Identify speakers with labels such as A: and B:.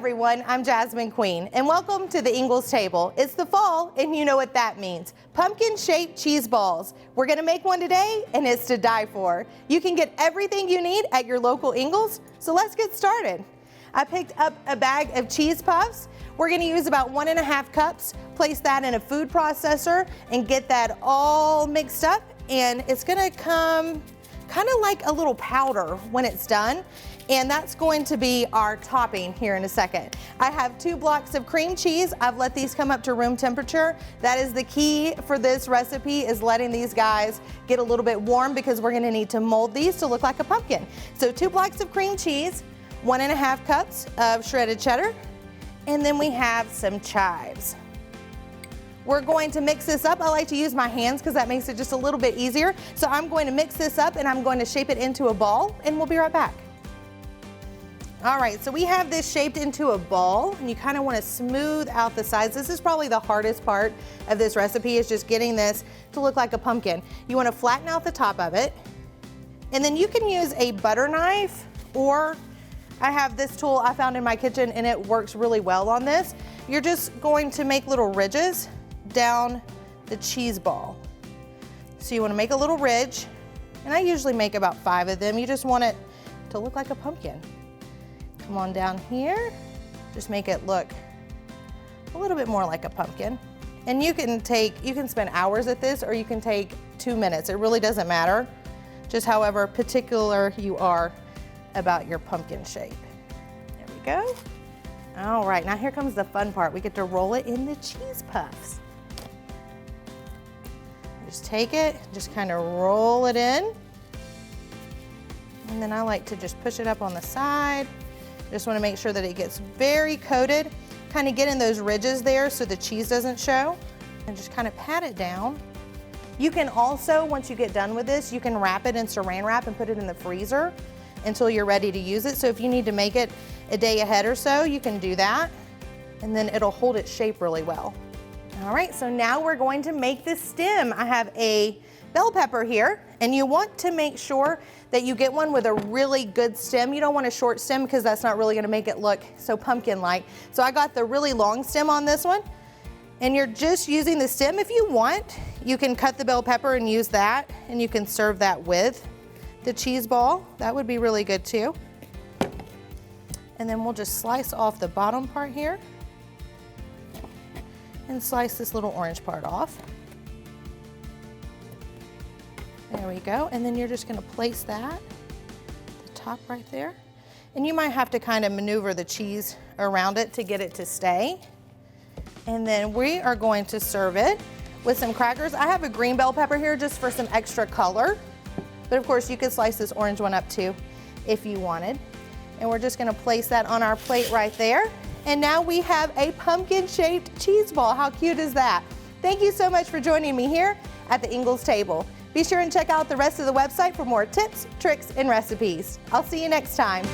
A: everyone, I'm Jasmin Queen, and welcome to the Ingles table. It's the fall, and you know what that means. Pumpkin-shaped cheese balls. We're gonna make one today, and it's to die for. You can get everything you need at your local Ingles, so let's get started. I picked up a bag of cheese puffs. We're gonna use about 1.5 cups, place that in a food processor, and get that all mixed up, and it's gonna come kind of like a little powder when it's done. And that's going to be our topping here in a second. I have 2 blocks of cream cheese. I've let these come up to room temperature. That is the key for this recipe, is letting these guys get a little bit warm, because we're gonna need to mold these to look like a pumpkin. So 2 blocks of cream cheese, 1.5 cups of shredded cheddar, and then we have some chives. We're going to mix this up. I like to use my hands because that makes it just a little bit easier. So I'm going to mix this up, and I'm going to shape it into a ball, and we'll be right back. All right, so we have this shaped into a ball, and you kind of want to smooth out the sides. This is probably the hardest part of this recipe, is just getting this to look like a pumpkin. You want to flatten out the top of it, and then you can use a butter knife, or I have this tool I found in my kitchen, and it works really well on this. You're just going to make little ridges down the cheese ball. So you want to make a little ridge, and I usually make about 5 of them. You just want it to look like a pumpkin. Come on down here, just make it look a little bit more like a pumpkin. And you can spend hours at this, or you can take 2 minutes. It really doesn't matter, just however particular you are about your pumpkin shape. There we go. All right, now here comes the fun part. We get to roll it in the cheese puffs. Just take it, just kind of roll it in. And then I like to just push it up on the side. Just want to make sure that it gets very coated, kind of get in those ridges there so the cheese doesn't show, and just kind of pat it down. You can also, once you get done with this, you can wrap it in saran wrap and put it in the freezer until you're ready to use it. So if you need to make it a day ahead or so, you can do that, and then it'll hold its shape really well. All right, so now we're going to make the stem. I have a bell pepper here, and you want to make sure that you get one with a really good stem. You don't want a short stem, because that's not really gonna make it look so pumpkin-like. So I got the really long stem on this one, and you're just using the stem. If you want, you can cut the bell pepper and use that, and you can serve that with the cheese ball. That would be really good too. And then we'll just slice off the bottom part here, and slice this little orange part off. There we go, and then you're just gonna place that, the top right there. And you might have to kind of maneuver the cheese around it to get it to stay. And then we are going to serve it with some crackers. I have a green bell pepper here just for some extra color. But of course you could slice this orange one up too if you wanted. And we're just gonna place that on our plate right there. And now we have a pumpkin-shaped cheese ball. How cute is that? Thank you so much for joining me here at the Ingles table. Be sure and check out the rest of the website for more tips, tricks, and recipes. I'll see you next time.